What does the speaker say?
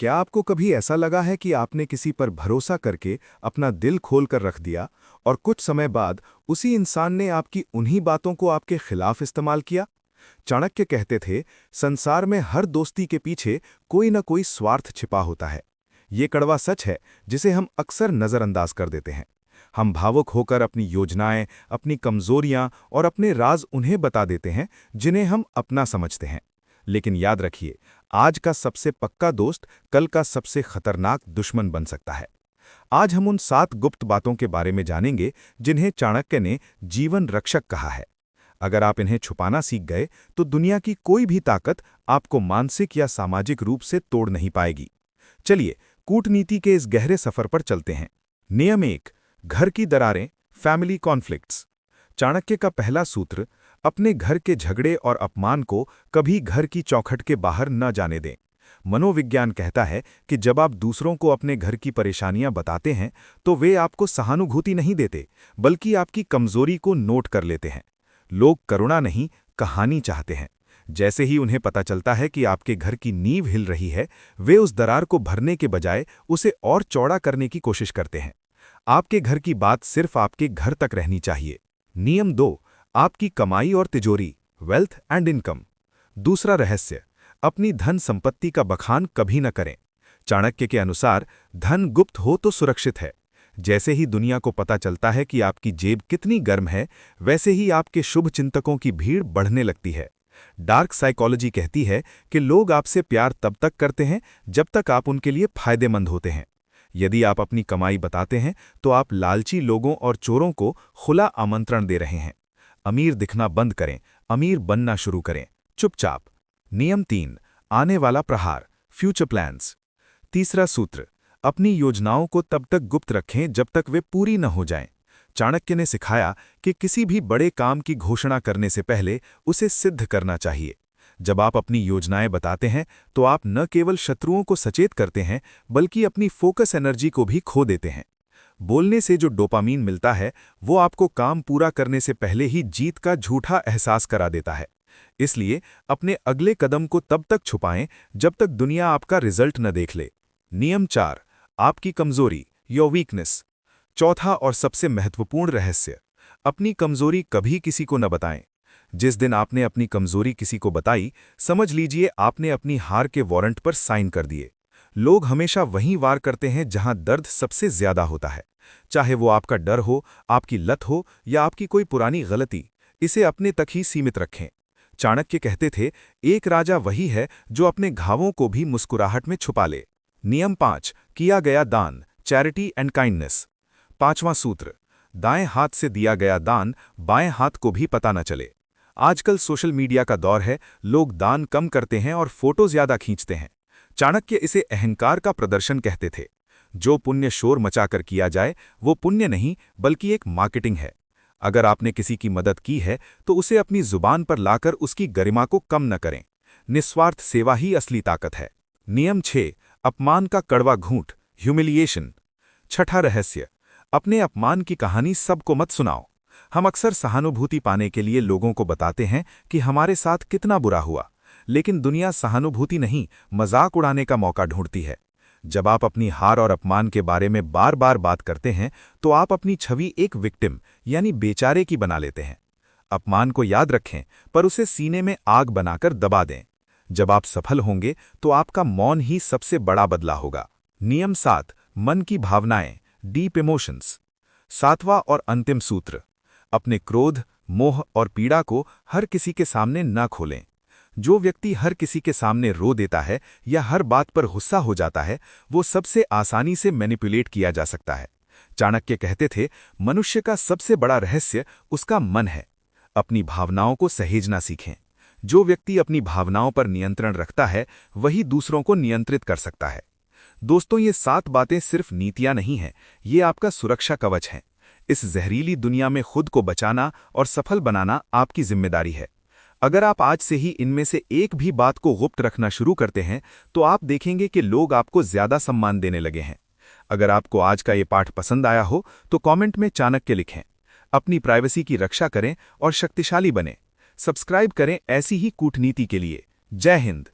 क्या आपको कभी ऐसा लगा है कि आपने किसी पर भरोसा करके अपना दिल खोल कर रख दिया और कुछ समय बाद उसी इंसान ने आपकी उन्हीं बातों को आपके खिलाफ इस्तेमाल किया? चाणक्य कहते थे, संसार में हर दोस्ती के पीछे कोई न कोई स्वार्थ छिपा होता है। ये कड़वा सच है जिसे हम अक्सर नज़रअंदाज कर देते हैं। हम भावुक होकर अपनी योजनाएं, अपनी कमजोरियां और अपने राज उन्हें बता देते हैं जिन्हें हम अपना समझते हैं। लेकिन याद रखिए, आज का सबसे पक्का दोस्त कल का सबसे खतरनाक दुश्मन बन सकता है। आज हम उन 7 गुप्त बातों के बारे में जानेंगे जिन्हें चाणक्य ने जीवन रक्षक कहा है। अगर आप इन्हें छुपाना सीख गए तो दुनिया की कोई भी ताकत आपको मानसिक या सामाजिक रूप से तोड़ नहीं पाएगी। चलिए कूटनीति के इस गहरे सफर पर चलते हैं। नियम 1, घर की दरारें, फैमिली कॉन्फ्लिक्ट्स। चाणक्य का पहला सूत्र, अपने घर के झगड़े और अपमान को कभी घर की चौखट के बाहर न जाने दें। मनोविज्ञान कहता है कि जब आप दूसरों को अपने घर की परेशानियां बताते हैं तो वे आपको सहानुभूति नहीं देते, बल्कि आपकी कमजोरी को नोट कर लेते हैं। लोग करुणा नहीं, कहानी चाहते हैं। जैसे ही उन्हें पता चलता है कि आपके घर की नींव हिल रही है, वे उस दरार को भरने के बजाय उसे और चौड़ा करने की कोशिश करते हैं। आपके घर की बात सिर्फ आपके घर तक रहनी चाहिए। नियम 2, आपकी कमाई और तिजोरी, वेल्थ एंड इनकम। दूसरा रहस्य, अपनी धन संपत्ति का बखान कभी न करें। चाणक्य के अनुसार धन गुप्त हो तो सुरक्षित है। जैसे ही दुनिया को पता चलता है कि आपकी जेब कितनी गर्म है, वैसे ही आपके शुभ चिंतकों की भीड़ बढ़ने लगती है। डार्क साइकोलॉजी कहती है कि लोग आपसे प्यार तब तक करते हैं जब तक आप उनके लिए फायदेमंद होते हैं। यदि आप अपनी कमाई बताते हैं तो आप लालची लोगों और चोरों को खुला आमंत्रण दे रहे हैं। अमीर दिखना बंद करें, अमीर बनना शुरू करें, चुपचाप। नियम 3, आने वाला प्रहार, फ्यूचर प्लान्स। तीसरा सूत्र, अपनी योजनाओं को तब तक गुप्त रखें जब तक वे पूरी न हो जाएं। चाणक्य ने सिखाया कि किसी भी बड़े काम की घोषणा करने से पहले उसे सिद्ध करना चाहिए। जब आप अपनी योजनाएं बताते हैं तो आप न केवल शत्रुओं को सचेत करते हैं, बल्कि अपनी फोकस एनर्जी को भी खो देते हैं। बोलने से जो डोपामीन मिलता है, वो आपको काम पूरा करने से पहले ही जीत का झूठा एहसास करा देता है। इसलिए अपने अगले कदम को तब तक छुपाएं जब तक दुनिया आपका रिजल्ट न देख ले। नियम 4, आपकी कमजोरी, योर वीकनेस। चौथा और सबसे महत्वपूर्ण रहस्य, अपनी कमजोरी कभी किसी को न बताएं। जिस दिन आपने अपनी कमजोरी किसी को बताई, समझ लीजिए आपने अपनी हार के वारंट पर साइन कर दिए। लोग हमेशा वहीं वार करते हैं जहां दर्द सबसे ज्यादा होता है। चाहे वो आपका डर हो, आपकी लत हो या आपकी कोई पुरानी गलती, इसे अपने तक ही सीमित रखें। चाणक्य कहते थे, एक राजा वही है जो अपने घावों को भी मुस्कुराहट में छुपा ले। नियम 5, किया गया दान, चैरिटी एंड काइंडनेस। पांचवां सूत्र, दाएं हाथ से दिया गया दान बाएं हाथ को भी पता न चले। आजकल सोशल मीडिया का दौर है, लोग दान कम करते हैं और फोटो ज्यादा खींचते हैं। चाणक्य इसे अहंकार का प्रदर्शन कहते थे। जो पुण्य शोर मचाकर किया जाए वो पुण्य नहीं, बल्कि एक मार्केटिंग है। अगर आपने किसी की मदद की है तो उसे अपनी जुबान पर लाकर उसकी गरिमा को कम न करें। निस्वार्थ सेवा ही असली ताकत है। नियम 6, अपमान का कड़वा घूंट, ह्यूमिलिएशन। छठा रहस्य, अपने अपमान की कहानी सबको मत सुनाओ। हम अक्सर सहानुभूति पाने के लिए लोगों को बताते हैं कि हमारे साथ कितना बुरा हुआ, लेकिन दुनिया सहानुभूति नहीं, मजाक उड़ाने का मौका ढूंढती है। जब आप अपनी हार और अपमान के बारे में बार बार बात करते हैं तो आप अपनी छवि एक विक्टिम यानी बेचारे की बना लेते हैं। अपमान को याद रखें, पर उसे सीने में आग बनाकर दबा दें। जब आप सफल होंगे तो आपका मौन ही सबसे बड़ा बदला होगा। नियम 7, मन की भावनाएं, डीप इमोशंस। सातवां और अंतिम सूत्र, अपने क्रोध, मोह और पीड़ा को हर किसी के सामने न खोलें। जो व्यक्ति हर किसी के सामने रो देता है या हर बात पर गुस्सा हो जाता है, वो सबसे आसानी से मैनिपुलेट किया जा सकता है। चाणक्य कहते थे, मनुष्य का सबसे बड़ा रहस्य उसका मन है। अपनी भावनाओं को सहेजना सीखें। जो व्यक्ति अपनी भावनाओं पर नियंत्रण रखता है, वही दूसरों को नियंत्रित कर सकता है। दोस्तों, ये 7 बातें सिर्फ नीतियां नहीं हैं, ये आपका सुरक्षा कवच है। इस जहरीली दुनिया में खुद को बचाना और सफल बनाना आपकी जिम्मेदारी है। अगर आप आज से ही इनमें से एक भी बात को गुप्त रखना शुरू करते हैं तो आप देखेंगे कि लोग आपको ज्यादा सम्मान देने लगे हैं। अगर आपको आज का ये पाठ पसंद आया हो तो कमेंट में चाणक्य लिखें। अपनी प्राइवेसी की रक्षा करें और शक्तिशाली बनें। सब्सक्राइब करें ऐसी ही कूटनीति के लिए। जय हिंद।